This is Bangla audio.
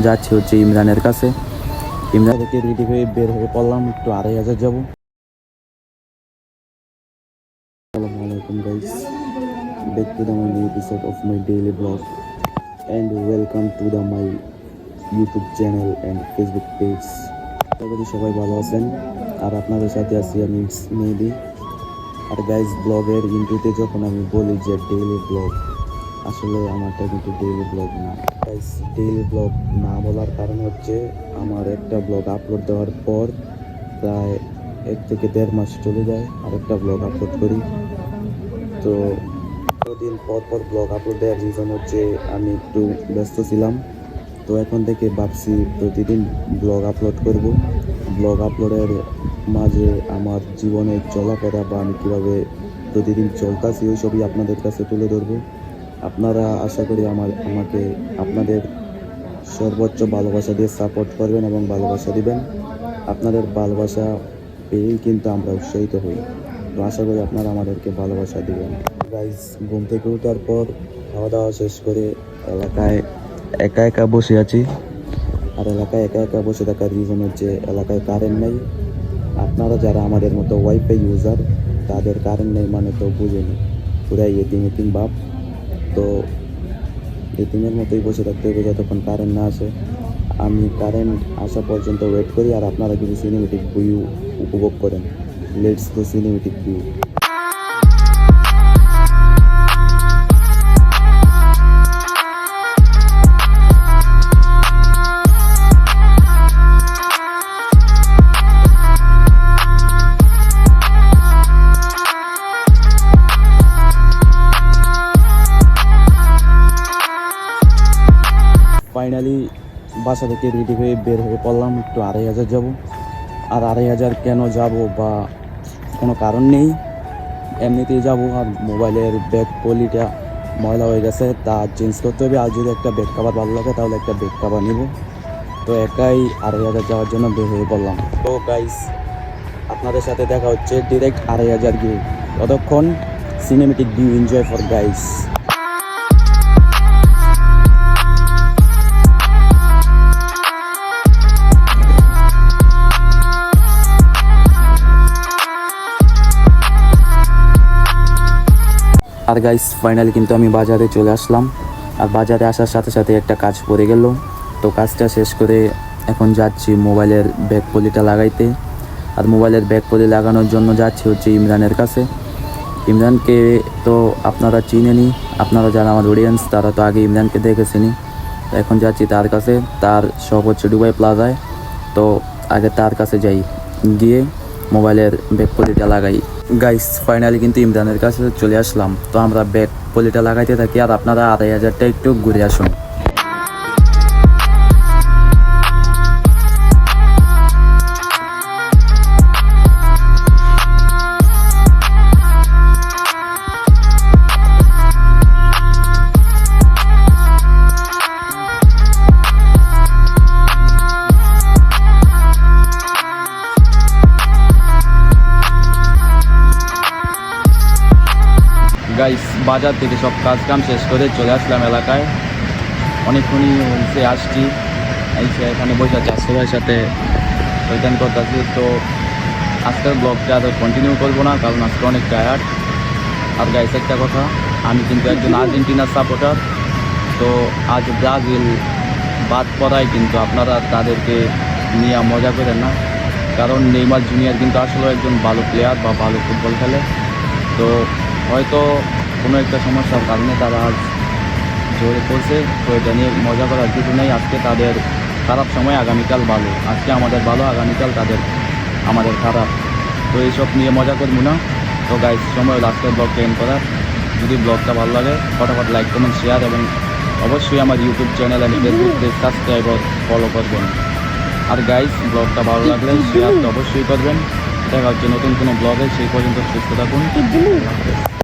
যাচ্ছি হচ্ছে ইমরানের কাছে। ইমরান থেকে রেডি হয়ে বের হয়ে পড়লাম, একটু 2500 যাবো। আসসালামু আলাইকুম guys, back to the new episode of my daily vlog and welcome to the my YouTube channel and Facebook page. সবাই ভালো আছেন আর আপনাদের সাথে আছি আমি মেহেদি। আর গাইস, ব্লগের ইন্ট্রোতে যখন আমি বলি যে ডেইলি ব্লগ, আসলে আমারটা কিন্তু ডেইলি ব্লগ না গাইস। ডেইলি ব্লগ না বলার কারণ হচ্ছে আমার একটা ব্লগ আপলোড দেওয়ার পর প্রায় 1 থেকে 1.5 মাস চলে যায় আর একটা ব্লগ আপলোড করি। তো দিন পর পর ব্লগ আপলোড দেওয়ার রিজন হচ্ছে আমি একটু ব্যস্ত ছিলাম। তো এখন থেকে ভাবছি প্রতিদিন ব্লগ আপলোড করব। ব্লগ আপলোডের মাঝে আমার জীবনের চলাফেরা বা আমি কীভাবে প্রতিদিন চলতেছি ওই সবই আপনাদের কাছে তুলে ধরবো। আপনারা আশা করি আমাকে আপনাদের সর্বোচ্চ ভালোবাসা দিয়ে সাপোর্ট করবেন এবং ভালোবাসা দিবেন। আপনাদের ভালোবাসা পেয়েই কিন্তু আমরা উৎসাহিত হই। তো আশা করি আপনারা আমাদেরকে ভালোবাসা দিবেন। গাইস, ঘুম থেকে ওঠার পর খাওয়া দাওয়া শেষ করে এলাকায় একা একা বসে আছি। আর এলাকায় একা একা বসে থাকার রিজন হচ্ছে এলাকায় কারেন্ট নেই। আপনারা যারা আমাদের মতো ওয়াইফাই ইউজার, তাদের কারেন্ট নেই মানে তো বুঝেনি, পুরাই এতিম ভাব। তো এতিমের মতোই বসে থাকতে হবে যতক্ষণ কারেন্ট না আসে। আমি কারেন্ট আসা পর্যন্ত ওয়েট করি আর আপনারা কিছু সিনেমেটিক ভিউ উপভোগ করেন। Let's go cinematic view. Finally বাসা থেকে রেডি হয়ে বের হয়ে পড়লাম, একটু 2500 যাব। আর 2500 কেন যাব বা কোনো কারণ নেই, এমনিতেই যাব। আর মোবাইলের ব্যাক পলিটা ময়লা হয়ে গেছে, তা চেঞ্জ করতে হবে। আর যদি একটা ব্যাক কভার ভালো লাগে তাহলে একটা ব্যাক কভার নিব। তো একাই 2500 যাওয়ার জন্য বের হয়ে পড়লাম। তো গাইস, আপনাদের সাথে দেখা হচ্ছে ডিরেক্ট 2500 গিয়ে। ততক্ষণ cinematic view enjoy for guys. আর গাইস, ফাইনালি কিন্তু আমি বাজারে চলে আসলাম। আর বাজারে আসার সাথে সাথে একটা কাজ পড়ে গেল। তো কাজটা শেষ করে এখন যাচ্ছি মোবাইলের ব্যাক পলিটা লাগাইতে। আর মোবাইলের ব্যাক পলি লাগানোর জন্য যাচ্ছি হচ্ছে ইমরানের কাছে। ইমরানকে তো আপনারা চিনেনি, আপনারা যারা আমার অডিয়েন্স তারা তো আগে ইমরানকে দেখেছেনি। এখন যাচ্ছি তার কাছে, তার শপ হচ্ছে দুবাই প্লাজায়। তো আগে তার কাছে যাই, গিয়ে মোবাইলের ব্যাক পলিটা লাগাই। গাইস, ফাইনালি কিন্তু ইমরানের কাছে চলে আসলাম। তো আমরা ব্যাক পলিটা লাগাইতে থাকি আর আপনারা 2500টা একটু ঘুরে আসুন। গাইস, বাজার থেকে সব কাজ কাম শেষ করে চলে আসলাম এলাকায়। অনেকক্ষণই হয়েছে আসছি, এখানে বসে আছি সবার সাথে ওইখান করতেছি। তো আজকের ব্লগটা আর কন্টিনিউ করবো না, কারণ আজকে অনেক টায়ার্ড। আর গাইস, একটা কথা, আমি কিন্তু একজন আর্জেন্টিনার সাপোর্টার। তো আজ ব্রাজিল বাদ পড়ায় কিন্তু আপনারা তাদেরকে নিয়ে মজা করেন না, কারণ নেইমার জুনিয়র কিন্তু আসলে একজন ভালো প্লেয়ার বা ভালো ফুটবল খেলে। তো হয়তো কোনো একটা সমস্যার কারণে তারা আজ জোরে পড়ছে। তো এটা নিয়ে মজা করার কিছু নেই। আজকে তাদের খারাপ সময়, আগামীকাল ভালো। আজকে আমাদের ভালো, আগামীকাল আমাদের খারাপ। তো এইসব নিয়ে মজা করবো না। তো গাইস, সময় হলো আজকের ব্লগটা এন্ড করার। যদি ব্লগটা ভালো লাগে ফটাফট লাইক, কমেন্ট, শেয়ার এবং অবশ্যই আমার ইউটিউব চ্যানেল এবং ফেসবুক পেজ সাবস্ক্রাইব ফলো করবেন। আর গাইস, ব্লগটা ভালো লাগলে শেয়ার তো অবশ্যই করবেন। দেখা হচ্ছে নতুন কোনো ব্লগে, সেই পর্যন্ত সুস্থ থাকুন।